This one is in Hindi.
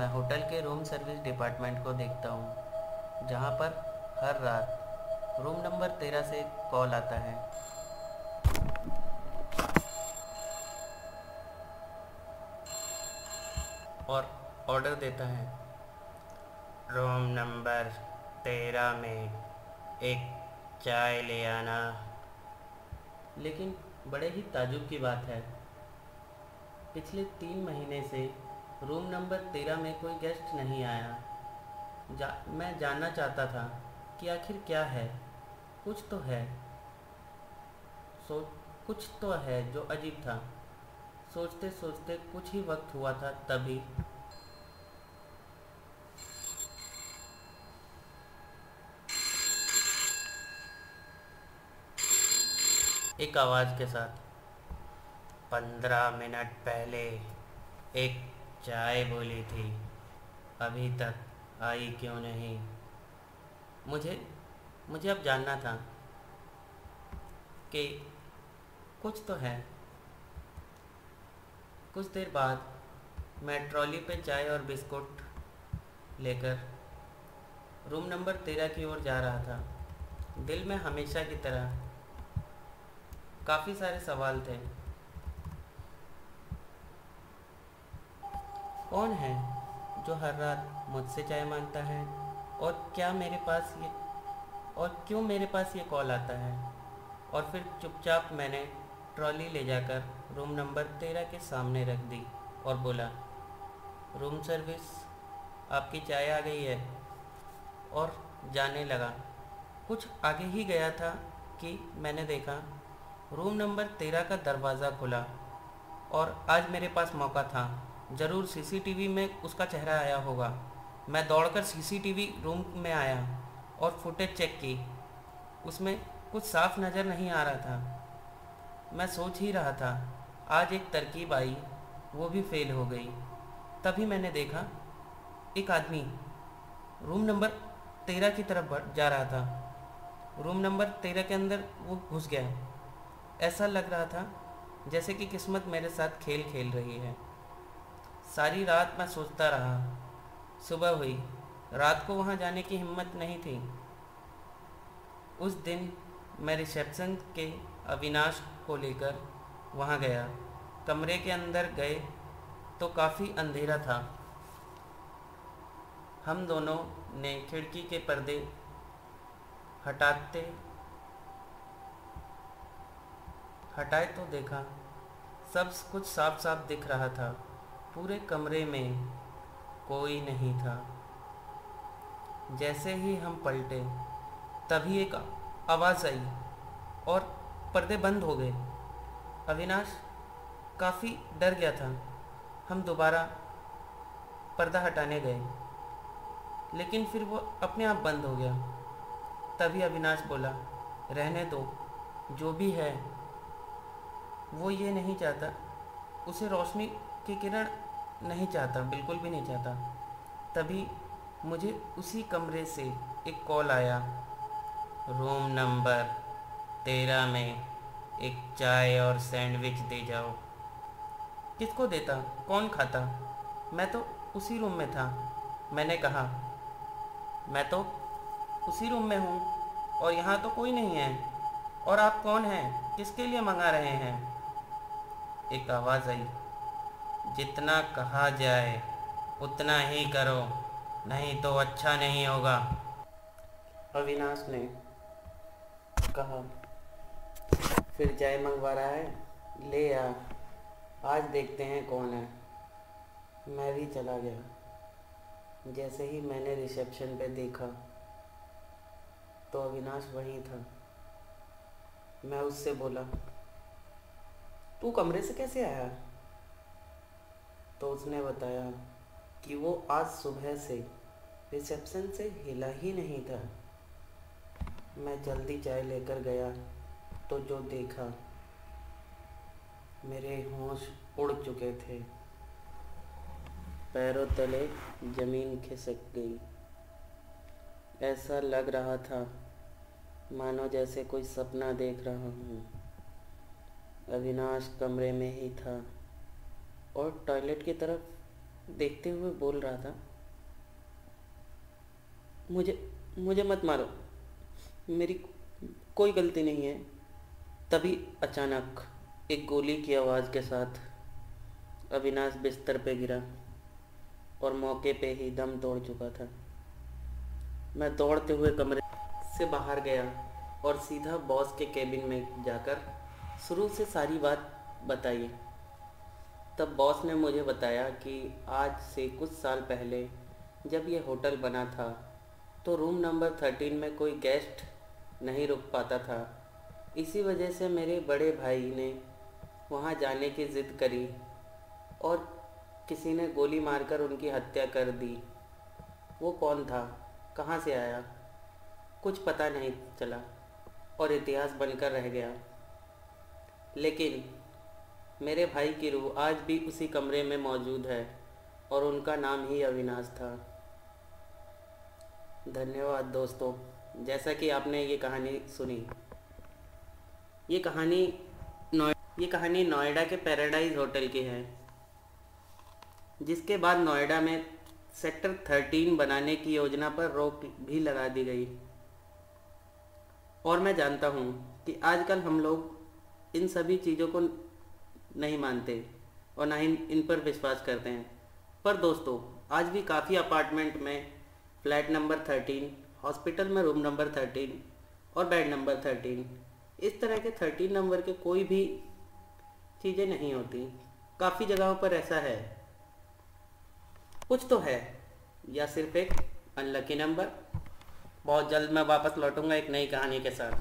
मैं होटल के रूम सर्विस डिपार्टमेंट को देखता हूँ, जहाँ पर हर रात रूम नंबर 13 से कॉल आता है और ऑर्डर देता है, रूम नंबर 13 में एक चाय ले आना। लेकिन बड़े ही ताज्जुब की बात है, पिछले 3 महीने से रूम नंबर 13 में कोई गेस्ट नहीं आया। मैं जानना चाहता था कि आखिर क्या है। कुछ तो है, सो कुछ तो है जो अजीब था। सोचते सोचते कुछ ही वक्त हुआ था, तभी एक आवाज़ के साथ, 15 मिनट पहले एक चाय बोली थी, अभी तक आई क्यों नहीं। मुझे मुझे अब जानना था कि कुछ तो है। कुछ देर बाद मैं ट्रॉली पे चाय और बिस्कुट लेकर रूम नंबर 13 की ओर जा रहा था। दिल में हमेशा की तरह काफ़ी सारे सवाल थे। कौन है जो हर रात मुझसे चाय मांगता है, और क्या मेरे पास ये और क्यों मेरे पास ये कॉल आता है। और फिर चुपचाप मैंने ट्रॉली ले जाकर रूम नंबर 13 के सामने रख दी और बोला, रूम सर्विस, आपकी चाय आ गई है। और जाने लगा। कुछ आगे ही गया था कि मैंने देखा रूम नंबर 13 का दरवाज़ा खुला, और आज मेरे पास मौका था। ज़रूर सीसीटीवी में उसका चेहरा आया होगा। मैं दौड़कर सीसीटीवी रूम में आया और फुटेज चेक की। उसमें कुछ साफ नज़र नहीं आ रहा था। मैं सोच ही रहा था, आज एक तरकीब आई, वो भी फेल हो गई। तभी मैंने देखा एक आदमी रूम नंबर 13 की तरफ जा रहा था। रूम नंबर 13 के अंदर वो घुस गया। ऐसा लग रहा था जैसे कि किस्मत मेरे साथ खेल खेल रही है। सारी रात मैं सोचता रहा। सुबह हुई, रात को वहाँ जाने की हिम्मत नहीं थी। उस दिन मैं रिसेप्शन के अविनाश को लेकर वहाँ गया। कमरे के अंदर गए तो काफ़ी अंधेरा था। हम दोनों ने खिड़की के पर्दे हटाते हटाए तो देखा सब कुछ साफ साफ दिख रहा था। पूरे कमरे में कोई नहीं था। जैसे ही हम पलटे, तभी एक आवाज़ आई और पर्दे बंद हो गए। अविनाश काफ़ी डर गया था। हम दोबारा पर्दा हटाने गए, लेकिन फिर वो अपने आप बंद हो गया। तभी अविनाश बोला, रहने दो, जो भी है वो ये नहीं चाहता, उसे रोशनी की किरण नहीं चाहता, बिल्कुल भी नहीं चाहता। तभी मुझे उसी कमरे से एक कॉल आया, रूम नंबर 13 में एक चाय और सैंडविच दे जाओ। किसको देता, कौन खाता? मैं तो उसी रूम में था। मैंने कहा, मैं तो उसी रूम में हूँ और यहाँ तो कोई नहीं है। और आप कौन हैं, किसके लिए मंगा रहे हैं? एक आवाज़ आई, जितना कहा जाए उतना ही करो, नहीं तो अच्छा नहीं होगा। अविनाश ने कहा, फिर चाय मंगवा रहा है, ले आ, आज देखते हैं कौन है। मैं भी चला गया। जैसे ही मैंने रिसेप्शन पे देखा तो अविनाश वहीं था। मैं उससे बोला, तू कमरे से कैसे आया? तो उसने बताया कि वो आज सुबह से रिसेप्शन से हिला ही नहीं था। मैं जल्दी चाय लेकर गया तो जो देखा, मेरे होश उड़ चुके थे। पैरों तले ज़मीन खिसक गई। ऐसा लग रहा था मानो जैसे कोई सपना देख रहा हूँ। अविनाश कमरे में ही था और टॉयलेट की तरफ देखते हुए बोल रहा था, मुझे मुझे मत मारो, मेरी कोई गलती नहीं है। तभी अचानक एक गोली की आवाज़ के साथ अविनाश बिस्तर पे गिरा और मौके पे ही दम तोड़ चुका था। मैं दौड़ते हुए कमरे से बाहर गया और सीधा बॉस के केबिन में जाकर शुरू से सारी बात बताई। तब बॉस ने मुझे बताया कि आज से कुछ साल पहले जब ये होटल बना था तो रूम नंबर 13 में कोई गेस्ट नहीं रुक पाता था। इसी वजह से मेरे बड़े भाई ने वहाँ जाने की ज़िद करी और किसी ने गोली मारकर उनकी हत्या कर दी। वो कौन था, कहाँ से आया, कुछ पता नहीं चला और इतिहास बनकर रह गया। लेकिन मेरे भाई की रूह आज भी उसी कमरे में मौजूद है और उनका नाम ही अविनाश था। धन्यवाद दोस्तों। जैसा कि आपने ये कहानी सुनी, ये कहानी नोएडा के पैराडाइज होटल की है, जिसके बाद नोएडा में सेक्टर 13 बनाने की योजना पर रोक भी लगा दी गई। और मैं जानता हूँ कि आजकल हम लोग इन सभी चीज़ों को नहीं मानते और ना ही इन पर विश्वास करते हैं, पर दोस्तों आज भी काफ़ी अपार्टमेंट में फ्लैट नंबर 13, हॉस्पिटल में रूम नंबर 13 और बेड नंबर 13, इस तरह के 13 नंबर के कोई भी चीज़ें नहीं होती। काफ़ी जगहों पर ऐसा है। कुछ तो है या सिर्फ एक अनलकी नंबर। बहुत जल्द मैं वापस लौटूंगा एक नई कहानी के साथ।